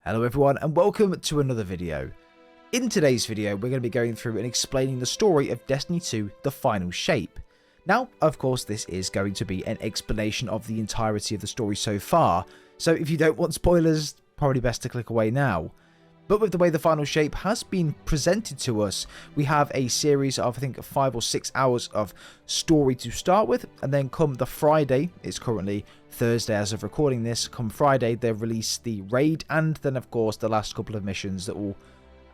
Hello everyone and welcome to another video. In today's video we're going to be going through and explaining the story of Destiny 2 The Final Shape. Now of course this is going to be an explanation of the entirety of the story so far, so if you don't want spoilers, probably best to click away now. But with the way The Final Shape has been presented to us, we have a series of I think 5 or 6 hours of story to start with, and then come the Friday, it's currently Thursday as of recording this, come Friday they'll release the raid, and then of course the last couple of missions that will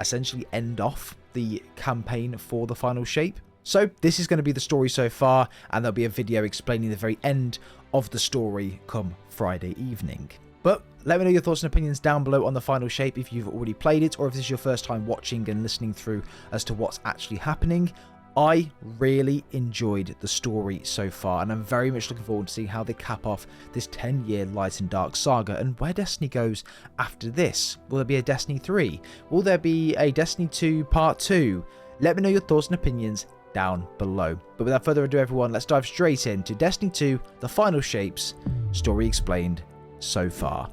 essentially end off the campaign for The Final Shape. So this is going to be the story so far, and there'll be a video explaining the very end of the story come Friday evening. But let me know your thoughts and opinions down below on The Final Shape if you've already played it, or if this is your first time watching and listening through as to what's actually happening. I really enjoyed the story so far, and I'm very much looking forward to seeing how they cap off this 10-year Light and Dark saga and where Destiny goes after this. Will there be a Destiny 3? Will there be a Destiny 2 Part 2? Let me know your thoughts and opinions down below. But without further ado everyone, let's dive straight into Destiny 2 The Final Shape's story explained so far.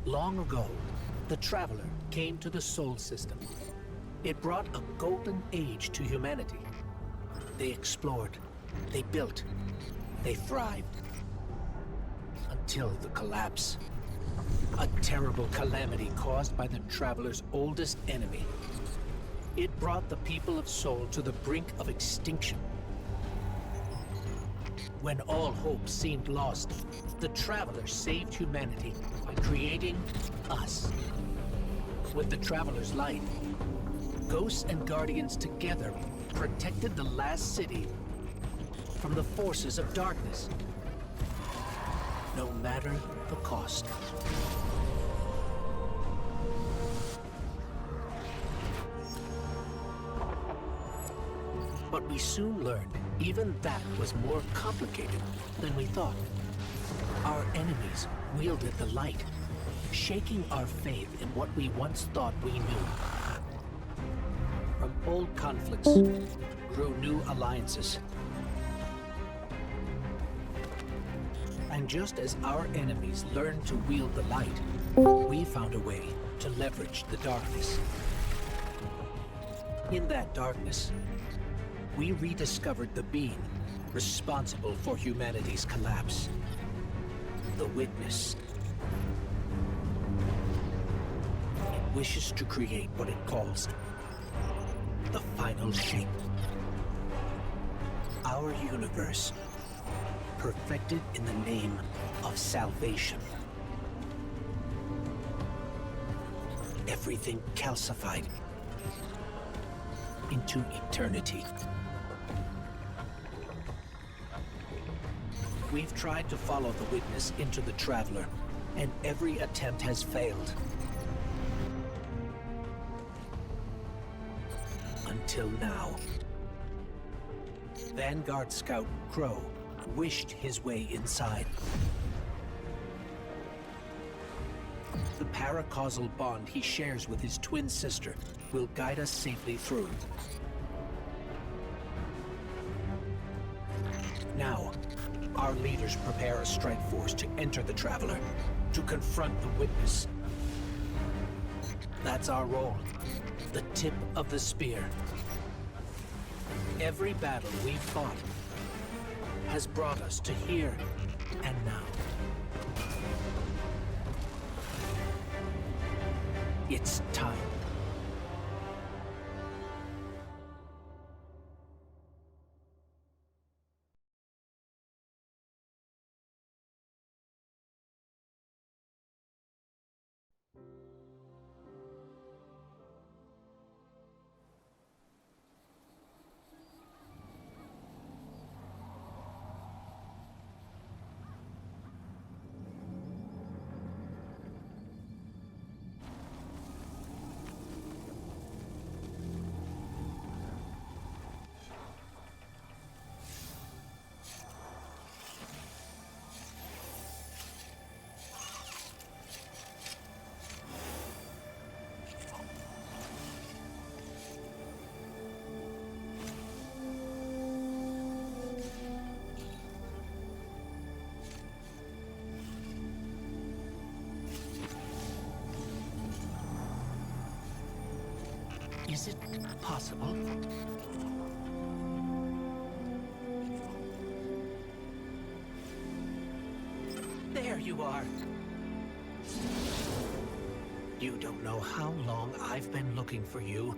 Long ago, the Traveler came to the Sol System. It brought a golden age to humanity. They explored, they built, they thrived. Until the collapse. A terrible calamity caused by the Traveler's oldest enemy. It brought the people of Sol to the brink of extinction. When all hope seemed lost, the Traveler saved humanity by creating us. With the Traveler's light, Ghosts and Guardians together protected the last city from the forces of darkness, no matter the cost. But we soon learned even that was more complicated than we thought. Our enemies wielded the light, shaking our faith in what we once thought we knew. From old conflicts grew new alliances. And just as our enemies learned to wield the light, we found a way to leverage the darkness. In that darkness, we rediscovered the being responsible for humanity's collapse. The Witness. It wishes to create what it calls the Final Shape. Our universe, perfected in the name of salvation. Everything calcified into eternity. We've tried to follow the Witness into the Traveler, and every attempt has failed. Until now. Vanguard Scout Crow wished his way inside. The paracausal bond he shares with his twin sister will guide us safely through. Now, our leaders prepare a strike force to enter the Traveler, to confront the Witness. That's our role, the tip of the spear. Every battle we've fought has brought us to here and now. It's time. Is it possible? There you are. You don't know how long I've been looking for you.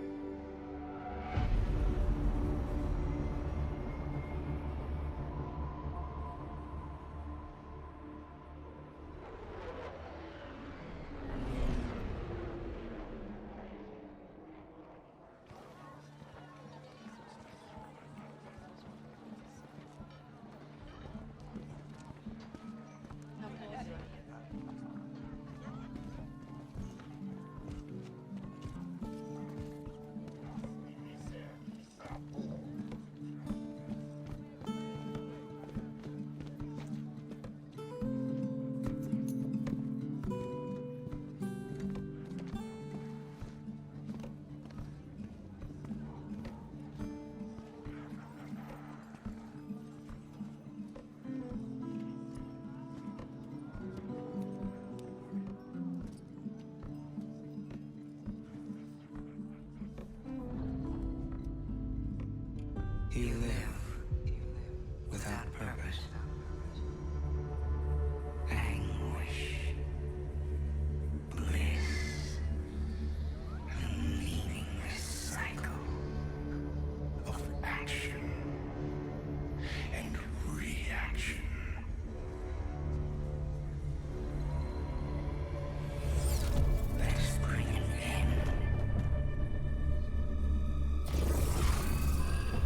You live without purpose, anguish, bliss, a meaningless cycle of action and reaction. Let's bring an end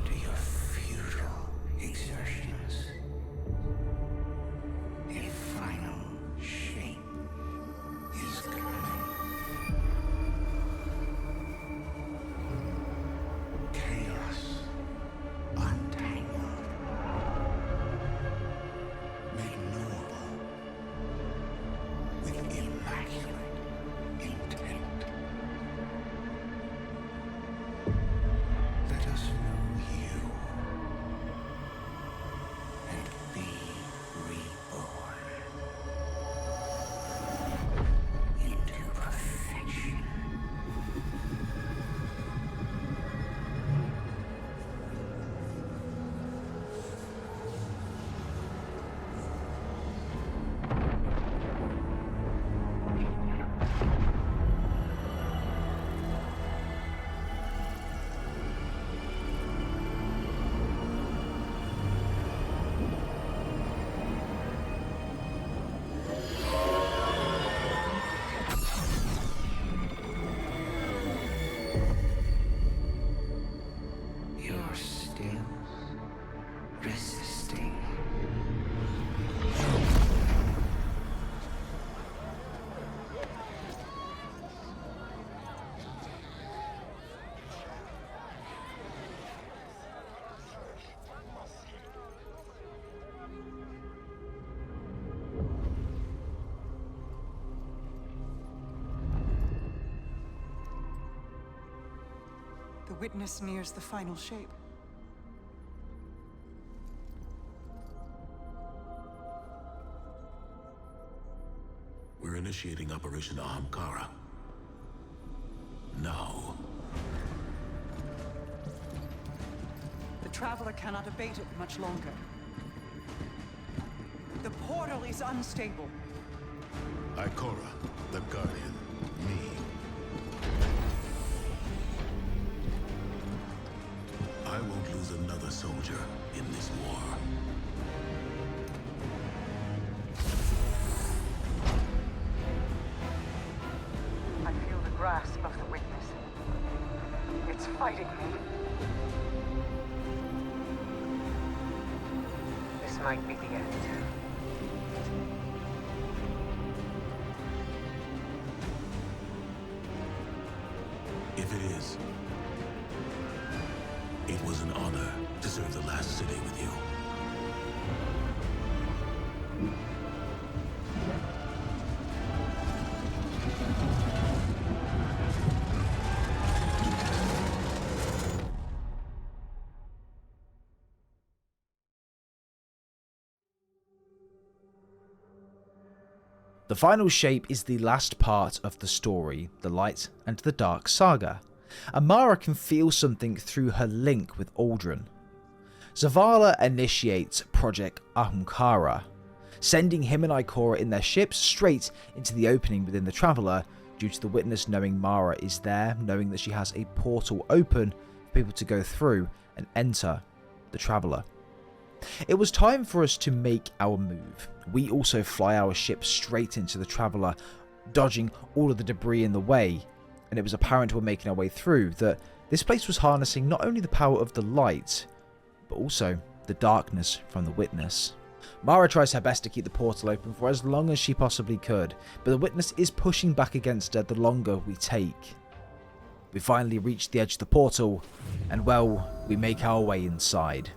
to your futile exertions. A final shape is coming. Chaos untangled, made knowable with immaculate intent. Let us know you and be reborn into perfection. You're still resisting. The witness nears the final shape. We're initiating Operation Ahamkara. Now. The Traveler cannot abate it much longer. The portal is unstable. Ikora, the Guardian, me. I won't lose another soldier in this war. I feel the grasp of the witness. It's fighting me. This might be the end. If it is, it was an honor to serve the last city with you. The final shape is the last part of the story, the Light and the Dark saga. Amara can feel something through her link with Aldrin. Zavala initiates Project Ahunkara, sending him and Ikora in their ships straight into the opening within the Traveller, due to the Witness knowing Mara is there, knowing that she has a portal open for people to go through and enter the Traveller. It was time for us to make our move. We also fly our ship straight into the Traveller, dodging all of the debris in the way, and it was apparent when making our way through that this place was harnessing not only the power of the light, but also the darkness from the Witness. Mara tries her best to keep the portal open for as long as she possibly could, but the Witness is pushing back against her the longer we take. We finally reach the edge of the portal, and well, we make our way inside.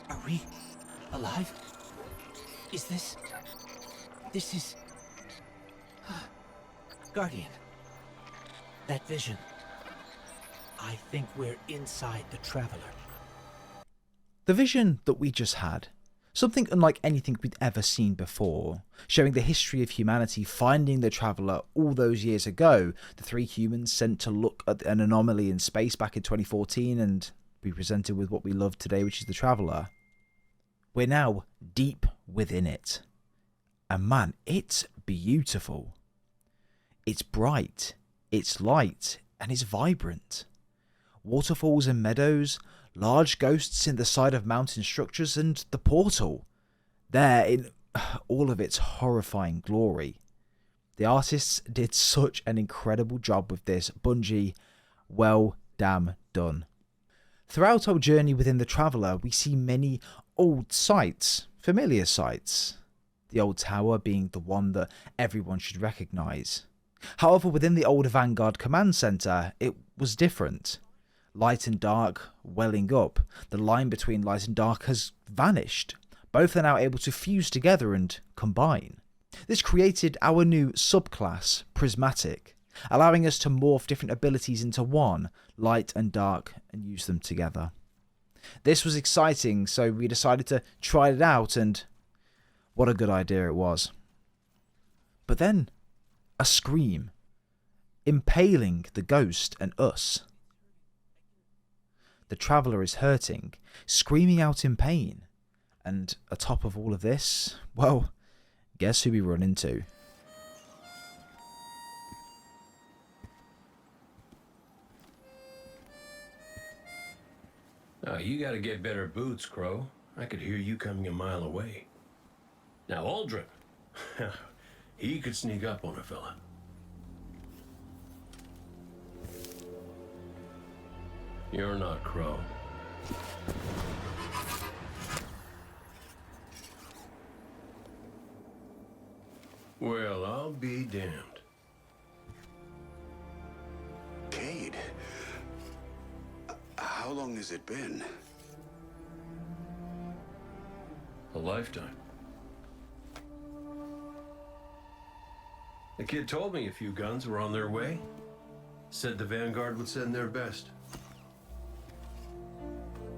Are we alive? Is this... This is... Guardian. That vision. I think we're inside the Traveler. The vision that we just had, something unlike anything we'd ever seen before, showing the history of humanity finding the Traveller all those years ago, the three humans sent to look at an anomaly in space back in 2014 and be presented with what we love today, which is the Traveller. We're now deep within it. And man, it's beautiful. It's bright, it's light, and it's vibrant. Waterfalls and meadows, large ghosts in the side of mountain structures, and the portal. There in all of its horrifying glory. The artists did such an incredible job with this. Bungie, well damn done. Throughout our journey within the Traveller, we see many old sights, familiar sights. The old tower being the one that everyone should recognise. However, within the old Vanguard Command Centre, it was different. Light and dark welling up. The line between light and dark has vanished. Both are now able to fuse together and combine. This created our new subclass, Prismatic, allowing us to morph different abilities into one, light and dark, and use them together. This was exciting, so we decided to try it out, and what a good idea it was. But then, a scream, impaling the ghost and us. The traveller is hurting, screaming out in pain. And atop of all of this, well, guess who we run into? You gotta get better boots, Crow. I could hear you coming a mile away. Now, Aldrin, he could sneak up on a fella. You're not Crow. Well, I'll be damned. Cade, how long has it been? A lifetime. The kid told me a few guns were on their way. Said the Vanguard would send their best.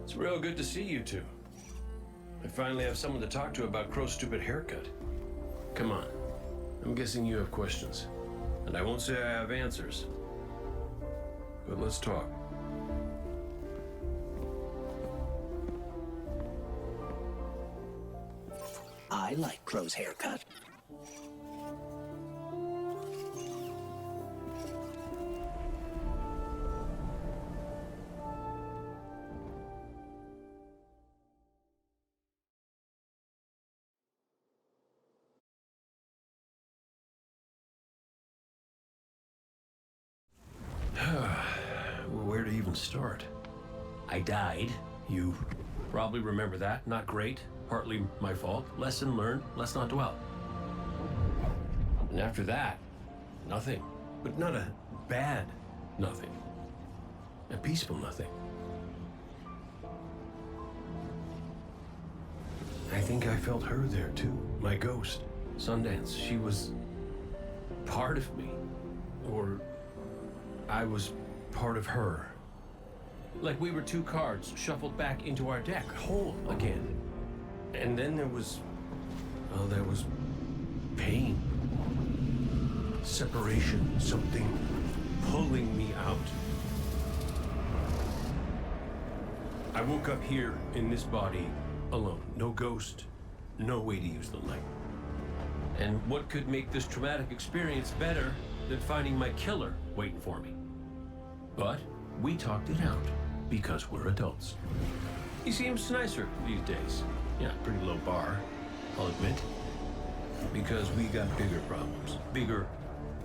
It's real good to see you two. I finally have someone to talk to about Crow's stupid haircut. Come on. I'm guessing you have questions. And I won't say I have answers. But let's talk. I like Crow's haircut. Where to even start? I died. You probably remember that. Not great. Partly my fault. Lesson learned. Let's not dwell. And after that, nothing. But not a bad nothing. A peaceful nothing. I think I felt her there too. My ghost. Sundance. She was part of me. Or I was part of her. Like we were two cards shuffled back into our deck, whole again. And then there was pain. Separation, something pulling me out. I woke up here in this body alone. No ghost, no way to use the light. And what could make this traumatic experience better than finding my killer waiting for me? But we talked it out because we're adults. He seems nicer these days. Yeah, pretty low bar, I'll admit. Because we got bigger problems. Bigger,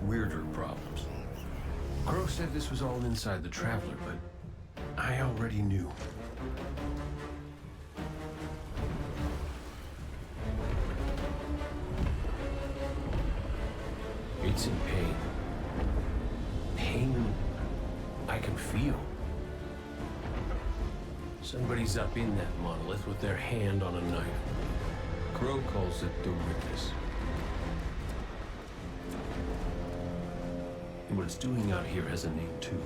weirder problems. Crow said this was all inside the Traveler, but I already knew. It's in pain. Pain I can feel. Somebody's up in that monolith with their hand on a knife. Crow calls it the witness. And what it's doing out here has a name too.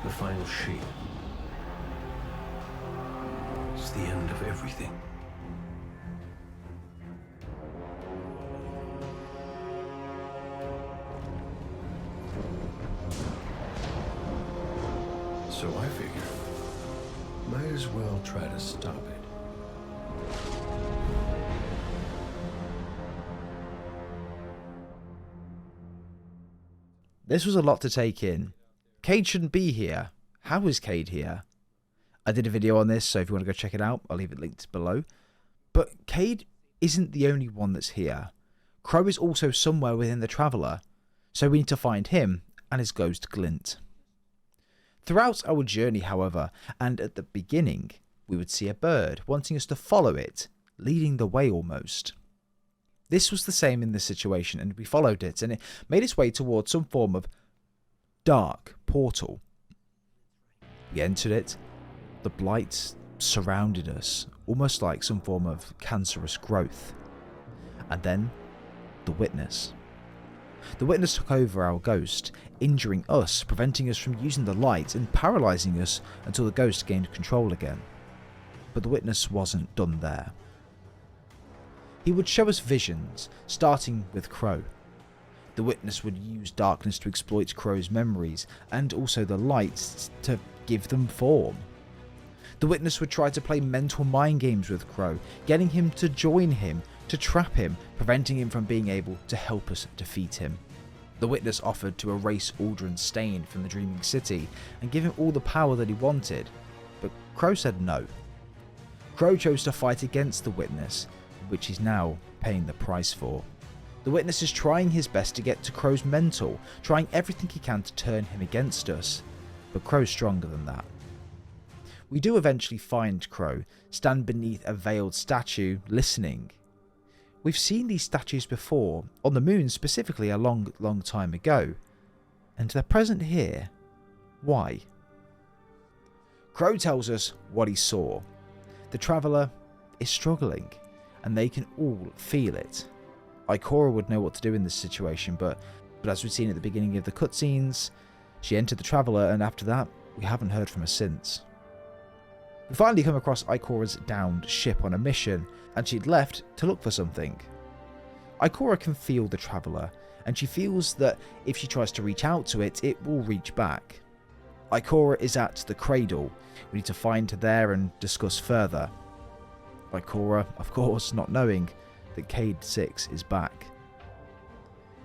The final shape. It's the end of everything. So I figure, might as well try to stop it. This was a lot to take in. Cade shouldn't be here. How is Cade here? I did a video on this, so if you want to go check it out, I'll leave it linked below. But Cade isn't the only one that's here. Crow is also somewhere within the Traveller, so we need to find him and his ghost Glint. Throughout our journey, however, and at the beginning, we would see a bird wanting us to follow it, leading the way almost. This was the same in this situation, and we followed it, and it made its way towards some form of dark portal. We entered it. The blight surrounded us, almost like some form of cancerous growth. And then, the witness. The witness took over our ghost, injuring us, preventing us from using the light, and paralysing us until the ghost gained control again. But the witness wasn't done there. He would show us visions, starting with Crow. The witness would use darkness to exploit Crow's memories, and also the lights to give them form. The witness would try to play mental mind games with Crow, getting him to join him, to trap him, preventing him from being able to help us defeat him. The witness offered to erase Aldrin's stain from the Dreaming City and give him all the power that he wanted, but Crow said no. Crow chose to fight against the witness, which he's now paying the price for. The witness is trying his best to get to Crow's mental, trying everything he can to turn him against us, but Crow's stronger than that. We do eventually find Crow stand beneath a veiled statue, listening. We've seen these statues before, on the moon specifically a long time ago, and they're present here. Why? Crow tells us what he saw. The Traveller is struggling, and they can all feel it. Ikora would know what to do in this situation, but as we've seen at the beginning of the cutscenes, she entered the Traveller, and after that, we haven't heard from her since. We finally come across Ikora's downed ship on a mission, and she'd left to look for something. Ikora can feel the Traveller, and she feels that if she tries to reach out to it, it will reach back. Ikora is at the cradle. We need to find her there and discuss further. Ikora, of course, not knowing that Cade 6 is back.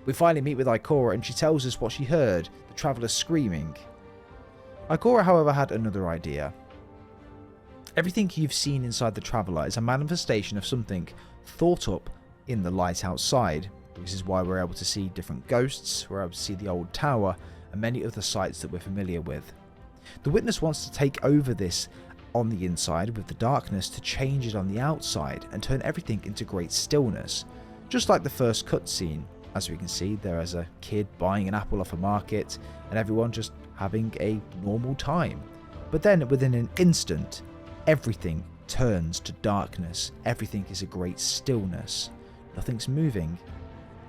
We finally meet with Ikora, and she tells us what she heard, the Traveller screaming. Ikora, however, had another idea. Everything you've seen inside the Traveller is a manifestation of something thought up in the light outside. This is why we're able to see different ghosts, we're able to see the old tower, and many other sights that we're familiar with. The witness wants to take over this on the inside with the darkness to change it on the outside and turn everything into great stillness. Just like the first cutscene, as we can see, there is a kid buying an apple off a market and everyone just having a normal time. But then within an instant, everything turns to darkness. Everything is a great stillness. Nothing's moving.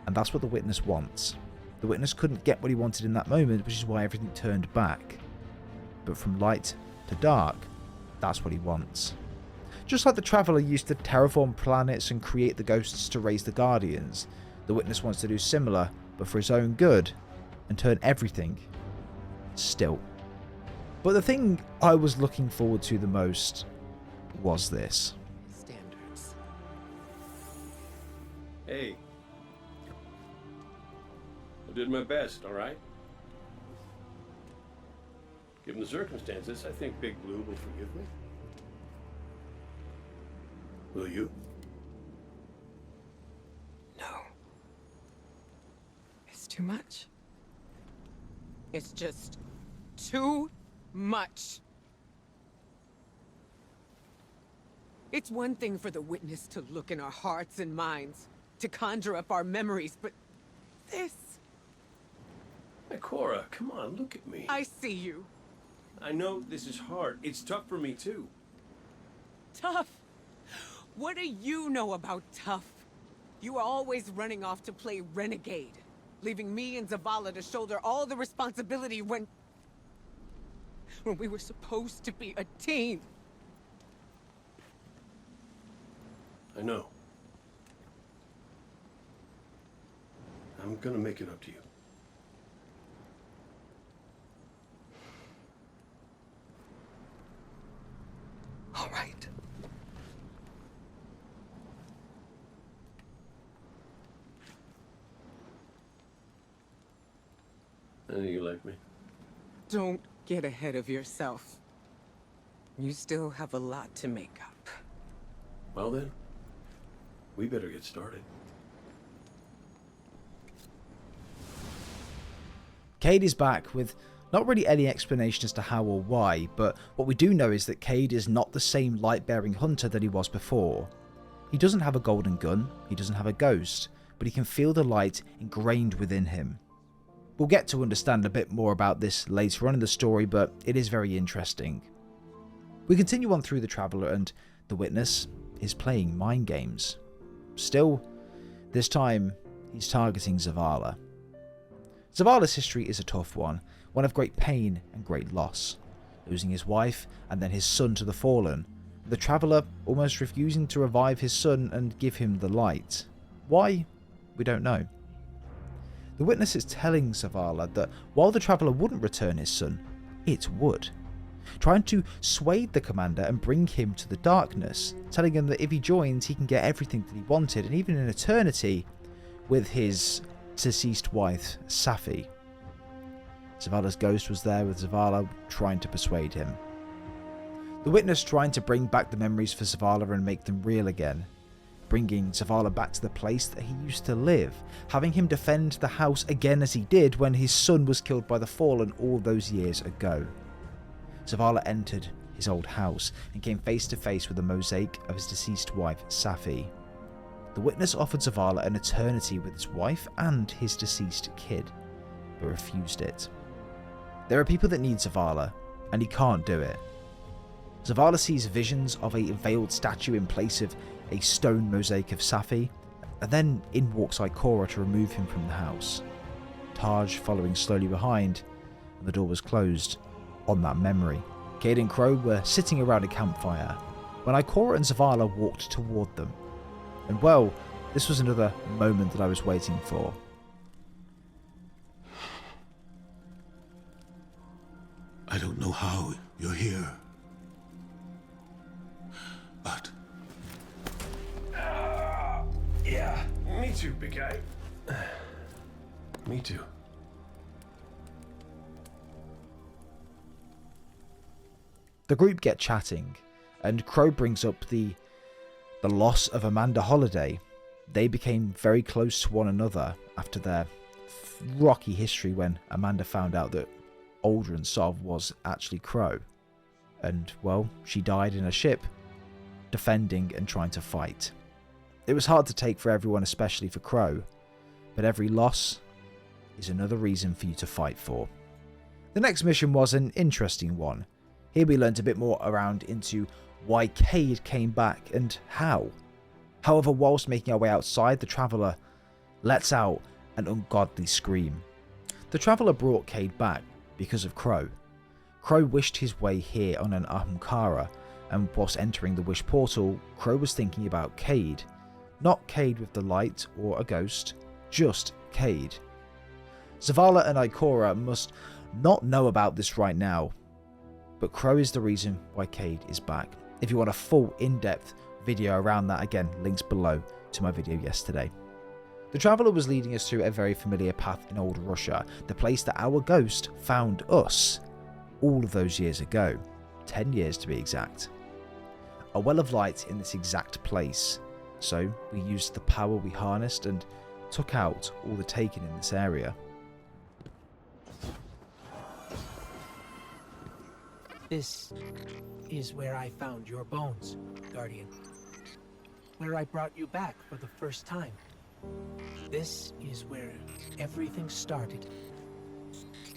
And that's what the witness wants. The witness couldn't get what he wanted in that moment, which is why everything turned back. But from light to dark, that's what he wants. Just like the Traveller used to terraform planets and create the ghosts to raise the Guardians, the witness wants to do similar, but for his own good, and turn everything still. But the thing I was looking forward to the most was this. Standards. Hey. I did my best, alright? Given the circumstances, I think Big Blue will forgive me. Will you? No. It's too much. It's just too much. It's one thing for the witness to look in our hearts and minds, to conjure up our memories, but this... Ikora, come on, look at me. I see you. I know this is hard. It's tough for me, too. Tough? What do you know about tough? You were always running off to play renegade, leaving me and Zavala to shoulder all the responsibility when we were supposed to be a team. I know. I'm gonna make it up to you. All right. I know you like me. Don't get ahead of yourself. You still have a lot to make up. Well then, we better get started. Cade is back with not really any explanation as to how or why, but what we do know is that Cade is not the same light-bearing hunter that he was before. He doesn't have a golden gun, he doesn't have a ghost, but he can feel the light ingrained within him. We'll get to understand a bit more about this later on in the story, but it is very interesting. We continue on through the Traveller, and the witness is playing mind games. Still, this time, he's targeting Zavala. Zavala's history is a tough one of great pain and great loss, losing his wife and then his son to the Fallen, the Traveller almost refusing to revive his son and give him the light. Why? We don't know. The witness is telling Zavala that while the Traveller wouldn't return his son, it would, trying to sway the commander and bring him to the darkness, telling him that if he joins he can get everything that he wanted, and even an eternity with his deceased wife, Safi. Zavala's ghost was there with Zavala trying to persuade him. The witness trying to bring back the memories for Zavala and make them real again, bringing Zavala back to the place that he used to live, having him defend the house again as he did when his son was killed by the Fallen all those years ago. Zavala entered his old house and came face to face with the mosaic of his deceased wife, Safi. The witness offered Zavala an eternity with his wife and his deceased kid, but refused it. There are people that need Zavala, and he can't do it. Zavala sees visions of a veiled statue in place of a stone mosaic of Safi, and then in walks Ikora to remove him from the house. Taj following slowly behind, and the door was closed on that memory. Cade and Crow were sitting around a campfire when Ikora and Zavala walked toward them. And well, this was another moment that I was waiting for. I don't know how you're here. But Yeah, me too, big guy. Me too. The group get chatting, and Crow brings up the loss of Amanda Holiday. They became very close to one another after their rocky history when Amanda found out that Aldrin Sov was actually Crow. And, well, she died in a ship, defending and trying to fight. It was hard to take for everyone, especially for Crow, but every loss is another reason for you to fight for. The next mission was an interesting one. Here we learnt a bit more around into why Cade came back and how. However, whilst making our way outside, the Traveller lets out an ungodly scream. The Traveller brought Cade back because of Crow. Crow wished his way here on an Ahamkara, and whilst entering the Wish portal, Crow was thinking about Cade. Not Cade with the light or a ghost, just Cade. Zavala and Ikora must not know about this right now, but Crow is the reason why Cade is back. If you want a full in-depth video around that, again, links below to my video yesterday. The Traveller was leading us through a very familiar path in old Russia, the place that our ghost found us all of those years ago, 10 years to be exact. A well of light in this exact place, so we used the power we harnessed and took out all the taken in this area. This is where I found your bones, Guardian. Where I brought you back for the first time. This is where everything started.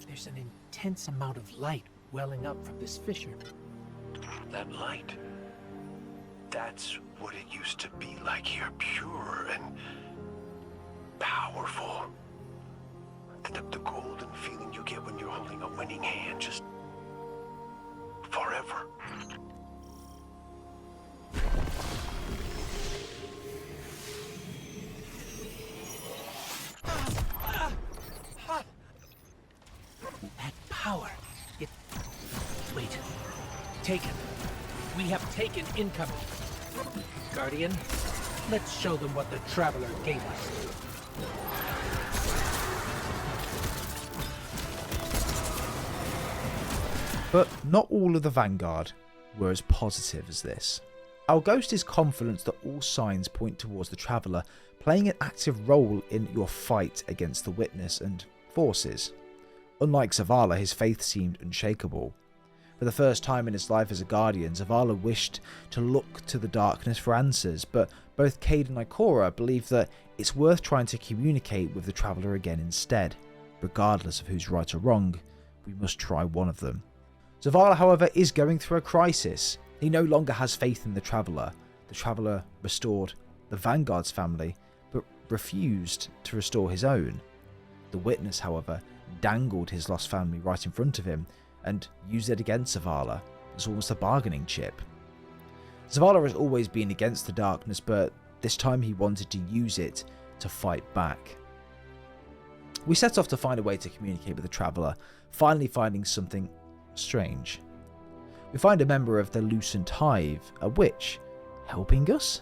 There's an intense amount of light welling up from this fissure. That light. That's what it used to be like here, pure and powerful. The golden feeling you get when you're holding a winning hand, just forever. That power, it... Wait. Taken. We have taken incoming. Guardian, let's show them what the Traveler gave us. But not all of the Vanguard were as positive as this. Our ghost is confident that all signs point towards the Traveller playing an active role in your fight against the Witness and forces. Unlike Zavala, his faith seemed unshakable. For the first time in his life as a Guardian, Zavala wished to look to the darkness for answers, but both Cade and Ikora believe that it's worth trying to communicate with the Traveller again instead. Regardless of who's right or wrong, we must try one of them. Zavala, however, is going through a crisis. He no longer has faith in the Traveller. The Traveller restored the Vanguard's family, but refused to restore his own. The Witness, however, dangled his lost family right in front of him and used it against Zavala as almost a bargaining chip. Zavala has always been against the darkness, but this time he wanted to use it to fight back. We set off to find a way to communicate with the Traveller, finally finding something strange. We find a member of the Lucent Hive, a witch, helping us?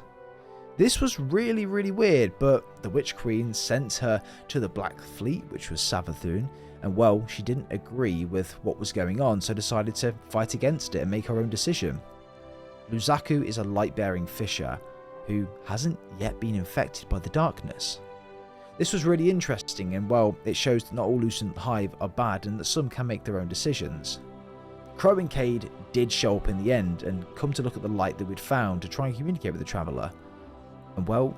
This was really weird, but the Witch Queen sent her to the Black Fleet, which was Savathun, and well, she didn't agree with what was going on, so decided to fight against it and make her own decision. Luzaku is a light-bearing fisher who hasn't yet been infected by the darkness. This was really interesting, and well, it shows that not all Lucent Hive are bad and that some can make their own decisions. Crow and Cade did show up in the end and come to look at the light that we'd found to try and communicate with the Traveller. And well,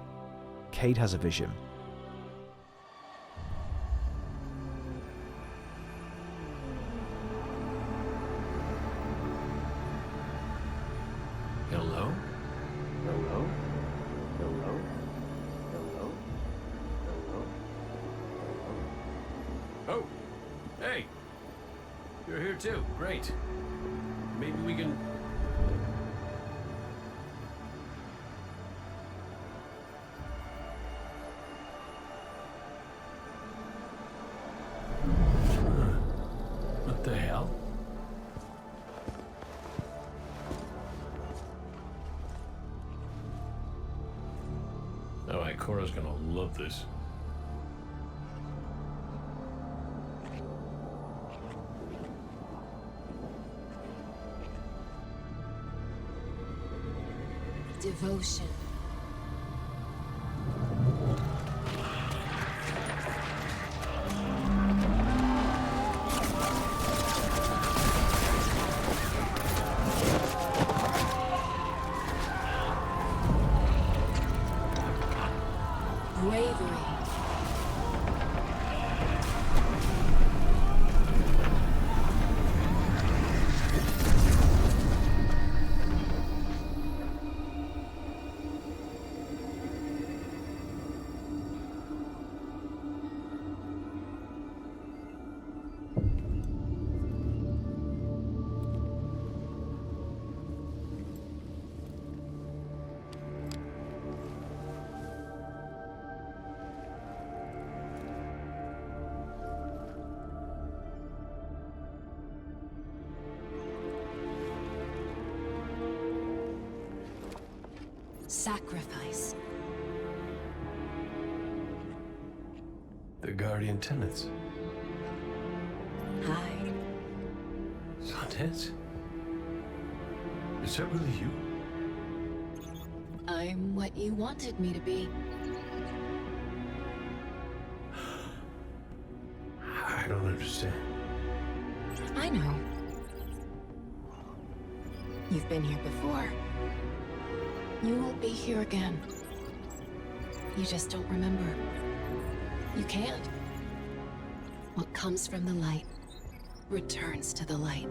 Cade has a vision. Hello? Hello? Hello? Hello? Hello? Oh! Hey! You're here too. Great. Maybe we can... What the hell? Alright, Cora's gonna love this. Devotion. Bravery. Sacrifice. The Guardian Tenants. Hi. Sundance? Is that really you? I'm what you wanted me to be. I don't understand. I know. You've been here before. You will be here again. You just don't remember. You can't. What comes from the light returns to the light.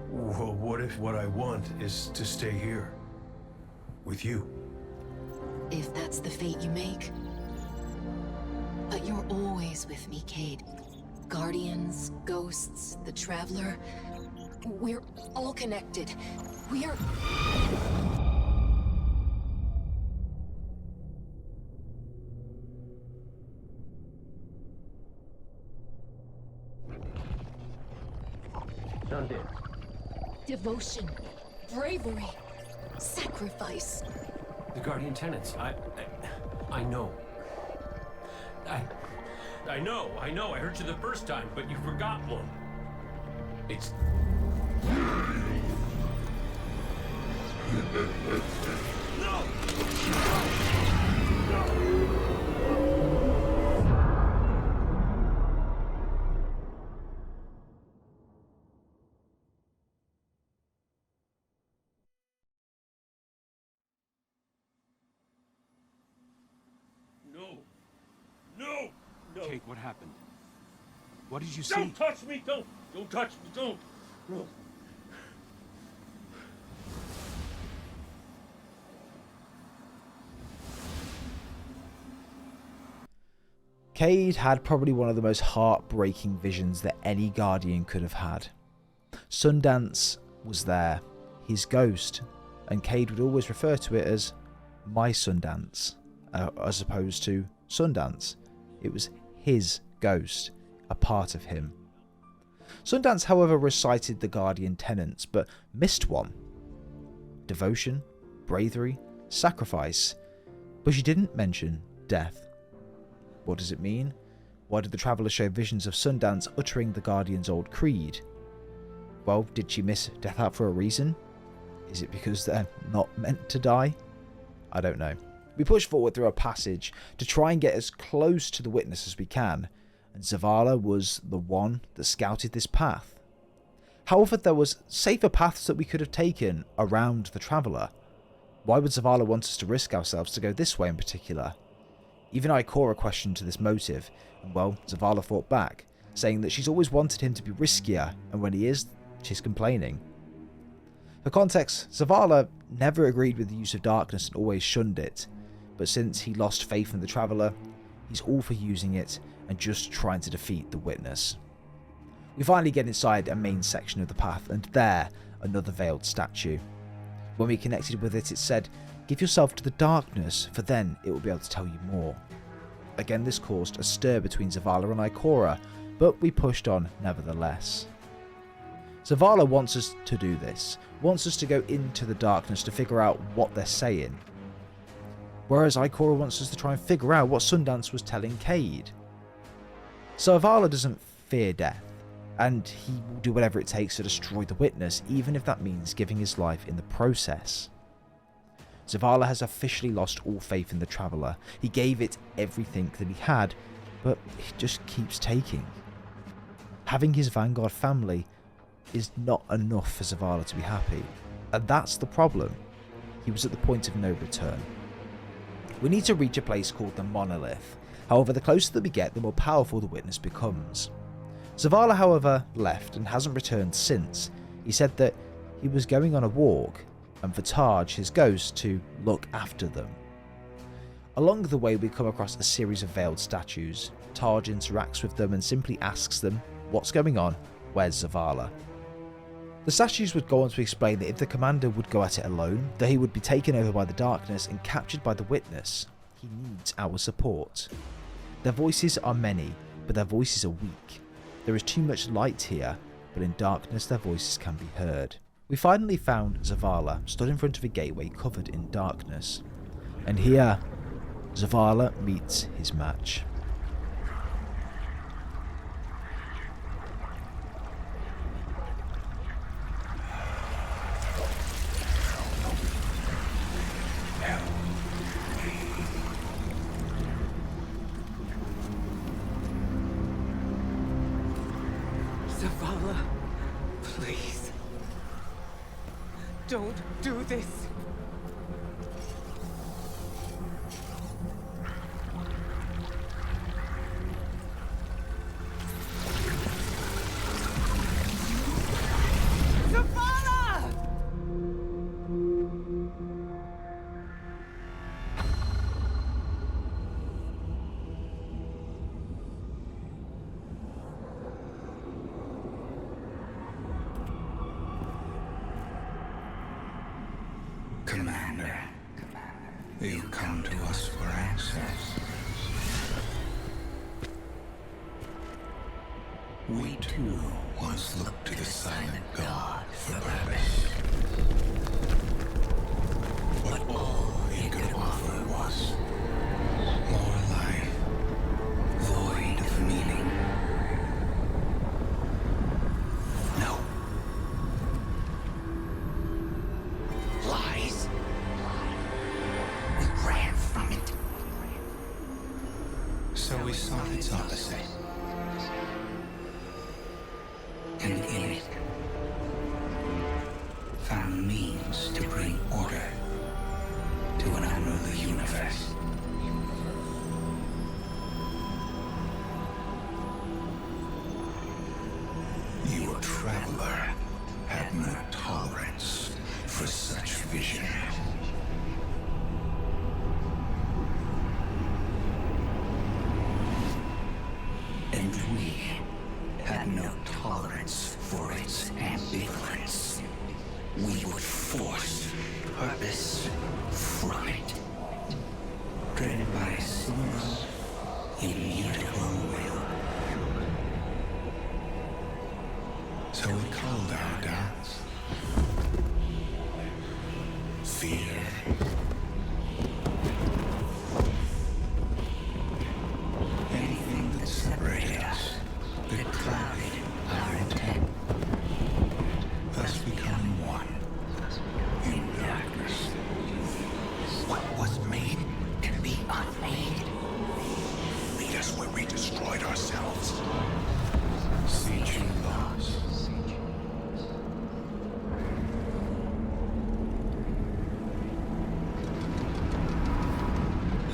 Well, what if what I want is to stay here? With you? If that's the fate you make. But you're always with me, Cade. Guardians, ghosts, the Traveler. We're all connected. We're... Sundance. Devotion, bravery, sacrifice. The Guardian Tenants. I know. I know. I heard you the first time, but you forgot one. It's... No! No! Kate, what happened? What did you see? Don't touch me! Don't touch me! Don't! No. Cade had probably one of the most heartbreaking visions that any Guardian could have had. Sundance was there, his ghost, and Cade would always refer to it as my Sundance, as opposed to Sundance. It was his ghost, a part of him. Sundance, however, recited the Guardian tenets, but missed one. Devotion, bravery, sacrifice, but she didn't mention death. What does it mean? Why did the Traveller show visions of Sundance uttering the Guardian's old creed? Well, did she miss death out for a reason? Is it because they're not meant to die? I don't know. We push forward through a passage to try and get as close to the witness as we can, and Zavala was the one that scouted this path. However, there was safer paths that we could have taken around the Traveller. Why would Zavala want us to risk ourselves to go this way in particular? Even Ikora questioned this motive, and well, Zavala fought back, saying that she's always wanted him to be riskier, and when he is, she's complaining. For context, Zavala never agreed with the use of darkness and always shunned it, but since he lost faith in the Traveller, he's all for using it and just trying to defeat the witness. We finally get inside a main section of the path, and there, another veiled statue. When we connected with it, it said, "Give yourself to the darkness, for then it will be able to tell you more." Again, this caused a stir between Zavala and Ikora, but we pushed on nevertheless. Zavala wants us to do this, wants us to go into the darkness to figure out what they're saying. Whereas Ikora wants us to try and figure out what Sundance was telling Cade. So Zavala doesn't fear death, and he will do whatever it takes to destroy the witness, even if that means giving his life in the process. Zavala has officially lost all faith in the Traveller. He gave it everything that he had, but he just keeps taking. Having his Vanguard family is not enough for Zavala to be happy, and that's the problem. He was at the point of no return. We need to reach a place called the Monolith. However, the closer that we get, the more powerful the witness becomes. Zavala, however, left and hasn't returned since. He said that he was going on a walk, and for Taj, his ghost, to look after them. Along the way, we come across a series of veiled statues. Taj interacts with them and simply asks them, "What's going on? Where's Zavala?" The statues would go on to explain that if the commander would go at it alone, that he would be taken over by the darkness and captured by the witness. He needs our support. Their voices are many, but their voices are weak. There is too much light here, but in darkness their voices can be heard. We finally found Zavala stood in front of a gateway covered in darkness. And here, Zavala meets his match. Zavala, please. Don't do this. Zavala! Commander, you come to us for answers. We too once looked to the silent God for purpose. But all he could offer was more life, void of meaning. No. Lies. We ran from it. So we sought its opposite. And in it, found means to bring order to an unruly universe. Your traveler had no tolerance for such vision. And we had no tolerance for its ambivalence. We would force So we called our dance fear. Anything that separated us, that clouded our intent, thus becoming one in darkness. What was made can be unmade. Lead us where we destroyed ourselves. Siege lost.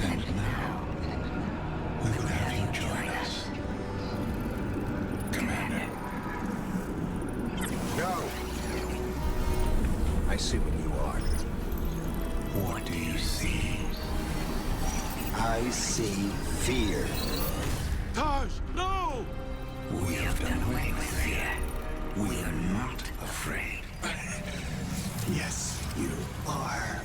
And now, we will have you join us, Commander. No! I see what you are. What do you see? I see fear. Taj, no! We have done away with fear. We are not afraid. Yes, you are.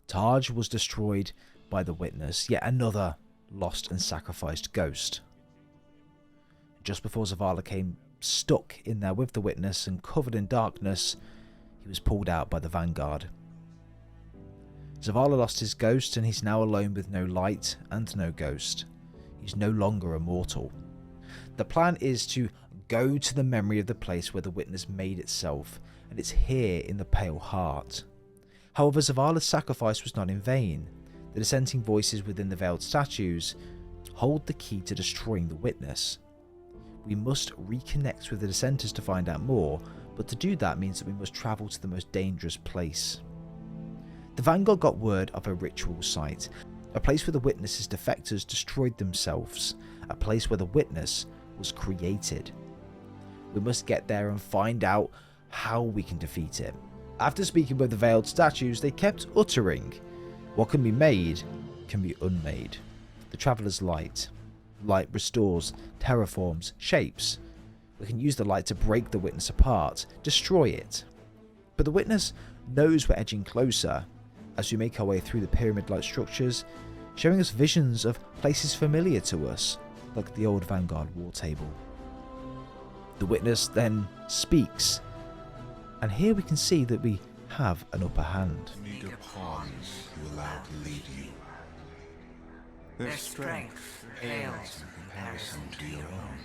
Taj was destroyed by the Witness, yet another lost and sacrificed ghost. Just before Zavala came stuck in there with the Witness and covered in darkness, he was pulled out by the Vanguard. Zavala lost his ghost and he's now alone with no light and no ghost. He's no longer immortal. The plan is to go to the memory of the place where the Witness made itself, and it's here in the Pale Heart. However, Zavala's sacrifice was not in vain. The dissenting voices within the veiled statues hold the key to destroying the Witness. We must reconnect with the dissenters to find out more, but to do that means that we must travel to the most dangerous place. The Vanguard got word of a ritual site, a place where the Witness's defectors destroyed themselves, a place where the Witness was created. We must get there and find out how we can defeat it. After speaking with the veiled statues, they kept uttering, "What can be made can be unmade." The Traveler's light. Light restores, terraforms, shapes. We can use the light to break the Witness apart, destroy it. But the Witness knows we're edging closer as we make our way through the pyramid-like structures, showing us visions of places familiar to us, like the old Vanguard war table. The Witness then speaks, and here we can see that we have an upper hand. Meager pawns you allow to lead you. Their strength pales in comparison to your own.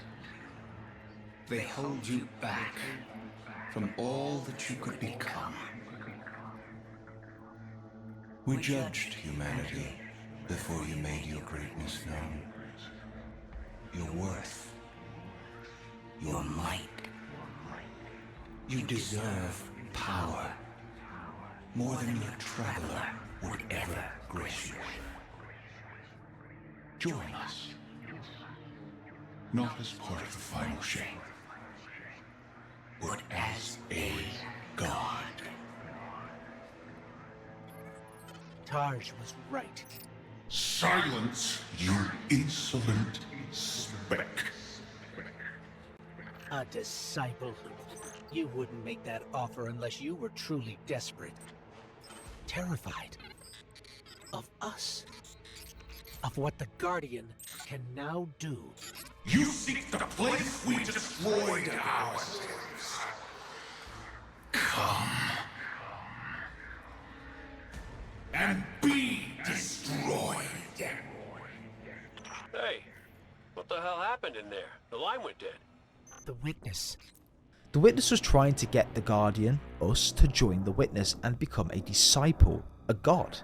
They hold you back from all that you could become. We judged humanity before you made your greatness known. Your worth, your might. You deserve power more than your traveler would ever grace you with. Join us, not as part of the final shape, but as a god. Taj was right. Silence, you insolent speck. A disciple. You wouldn't make that offer unless you were truly desperate. Terrified. Of us. Of what the Guardian can now do. You seek the place we destroyed ourselves. Come. And be destroyed. Hey, what the hell happened in there? The line went dead. The Witness. The Witness was trying to get the Guardian, us, to join the Witness and become a disciple, a god.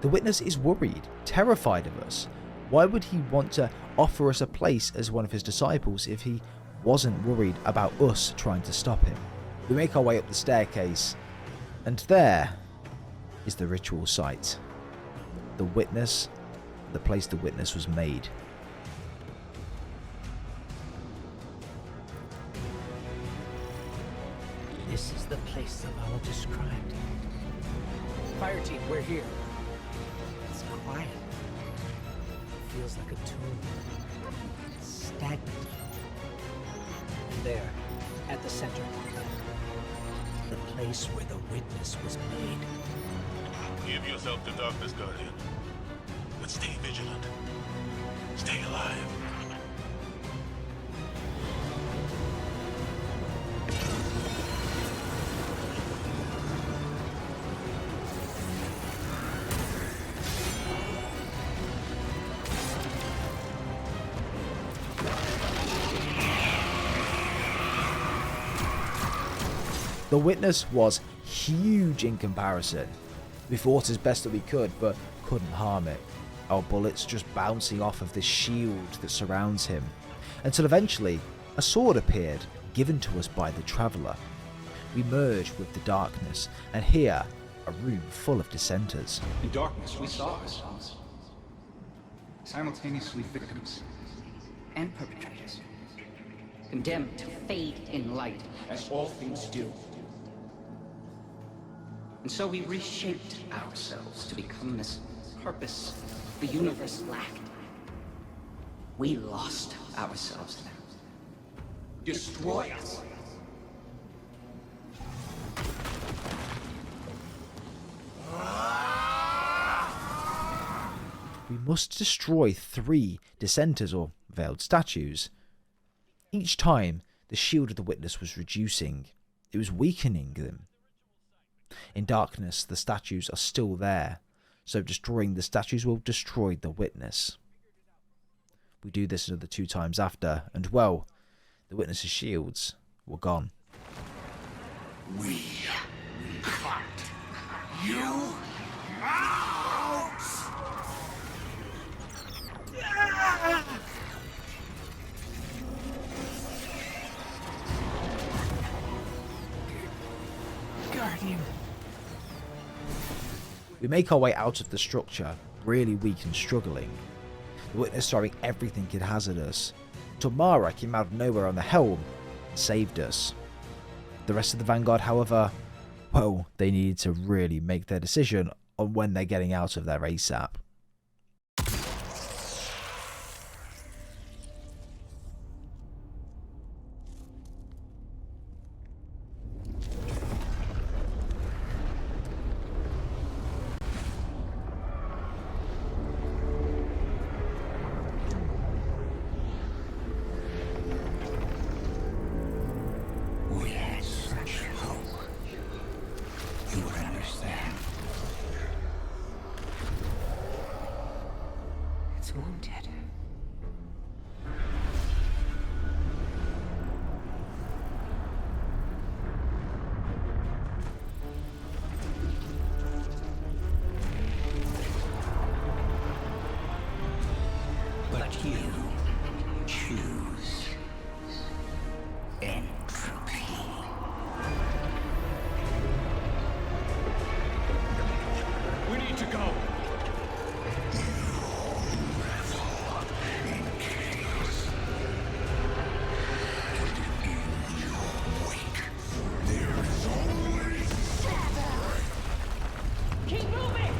The Witness is worried, terrified of us. Why would he want to offer us a place as one of his disciples if he wasn't worried about us trying to stop him? We make our way up the staircase, and there is the ritual site. The Witness, the place the Witness was made. This is the place Zavala described. Fire team, we're here. It's quiet. It feels like a tomb. Static. stagnant. And there, at the center, the place where the witness was made. Give yourself to darkness, Guardian. But stay vigilant. Stay alive. The witness was huge in comparison. We fought as best that we could, but couldn't harm it. Our bullets just bouncing off of this shield that surrounds him, until eventually a sword appeared, given to us by the Traveler. We merged with the darkness, and here, a room full of dissenters. In darkness, we saw ourselves. Simultaneously victims and perpetrators. Condemned to fade in light, as all things do. And so we reshaped ourselves to become this purpose the universe lacked. We lost ourselves now. Destroy us. We must destroy 3 dissenters or veiled statues. Each time, the shield of the witness was reducing. It was weakening them. In darkness, the statues are still there, so destroying the statues will destroy the witness. We do this another 2 times after, and well, the witness's shields were gone. We cut you out! Guardian. We make our way out of the structure, really weak and struggling. The witness throwing everything it has at us. Mara came out of nowhere on the helm and saved us. The rest of the Vanguard, however, well, they needed to really make their decision on when they're getting out of there ASAP. We had such hope. You would understand. It's wounded. But you choose entropy. We need to go. Keep moving!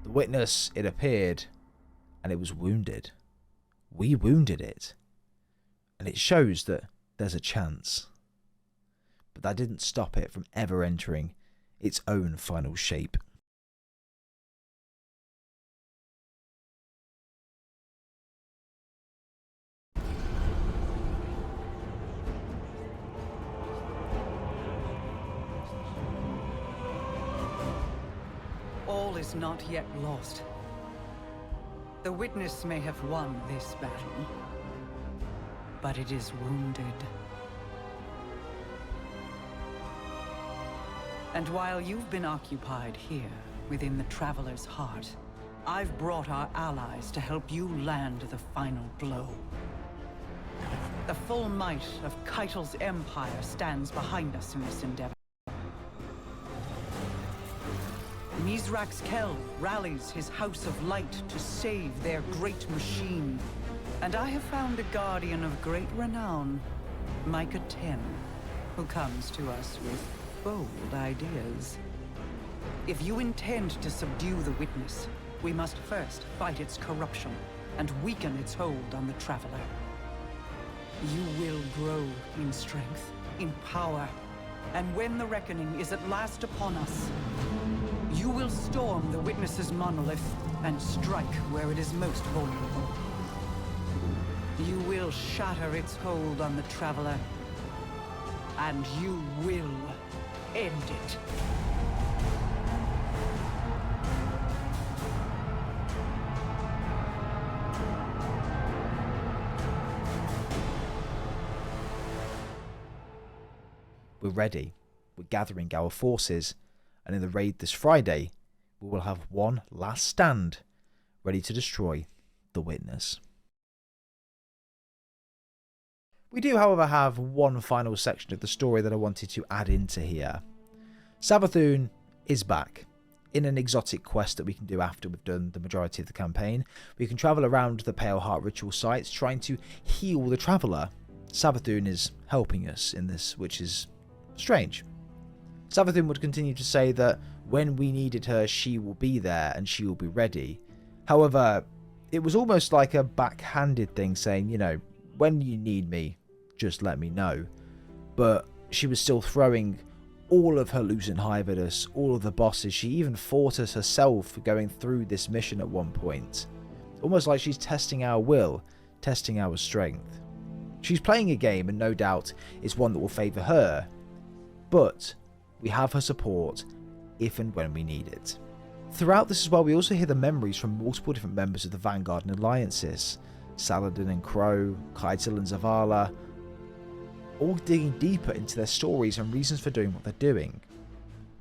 The witness, it appeared, and it was wounded. We wounded it. And it shows that there's a chance. But that didn't stop it from ever entering its own final shape. all is not yet lost. The Witness may have won this battle, but it is wounded. And while you've been occupied here, within the Traveler's heart, I've brought our allies to help you land the final blow. The full might of Keitel's empire stands behind us in this endeavor. Mizrax Kel rallies his House of Light to save their great machine. And I have found a guardian of great renown, Micah 10, who comes to us with bold ideas. If you intend to subdue the Witness, we must first fight its corruption and weaken its hold on the Traveler. You will grow in strength, in power, and when the reckoning is at last upon us, you will storm the Witness's monolith and strike where it is most vulnerable. You will shatter its hold on the Traveler, and you will end it. We're ready. We're gathering our forces, and in the raid this Friday, we will have one last stand, ready to destroy the Witness. We do, however, have one final section of the story that I wanted to add into here. Savathun is back in an exotic quest that we can do after we've done the majority of the campaign. We can travel around the Pale Heart ritual sites trying to heal the Traveller. Savathun is helping us in this, which is strange. Savathun would continue to say that when we needed her, she will be there and she will be ready. However, it was almost like a backhanded thing saying, you know, when you need me, just let me know. But she was still throwing all of her Lucent Hive at us, all of the bosses. She even fought us herself going through this mission at one point. Almost like she's testing our will, testing our strength. She's playing a game, and no doubt it's one that will favour her. But we have her support if and when we need it. Throughout this as well, we also hear the memories from multiple different members of the Vanguard and Alliances. Saladin and Crow, Keitel and Zavala, all digging deeper into their stories and reasons for doing what they're doing.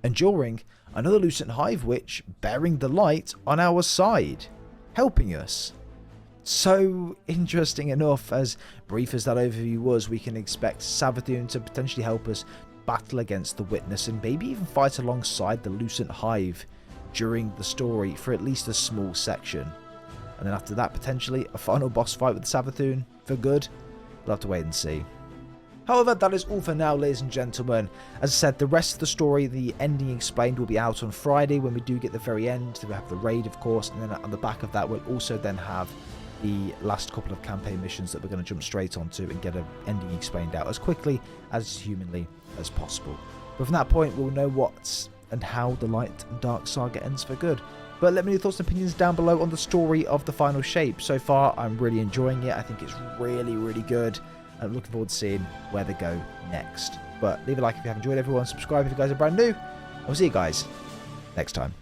Enduring another Lucent Hive Witch bearing the light on our side, helping us. So interesting enough, as brief as that overview was, we can expect Savathun to potentially help us battle against the Witness and maybe even fight alongside the Lucent Hive during the story for at least a small section. And then after that, potentially a final boss fight with Savathun for good. We'll have to wait and see. However, that is all for now, ladies and gentlemen. As I said, the rest of the story, the ending explained, will be out on Friday when we do get the very end. We have the raid, of course, and then on the back of that, we'll also then have the last couple of campaign missions that we're going to jump straight onto and get an ending explained out as quickly, as humanly as possible. But from that point, we'll know what and how the Light and Dark saga ends for good. But let me know your thoughts and opinions down below on the story of the Final Shape. So far, I'm really enjoying it. I think it's really, really good. I'm looking forward to seeing where they go next. But leave a like if you have enjoyed, everyone. Subscribe if you guys are brand new. And we'll see you guys next time.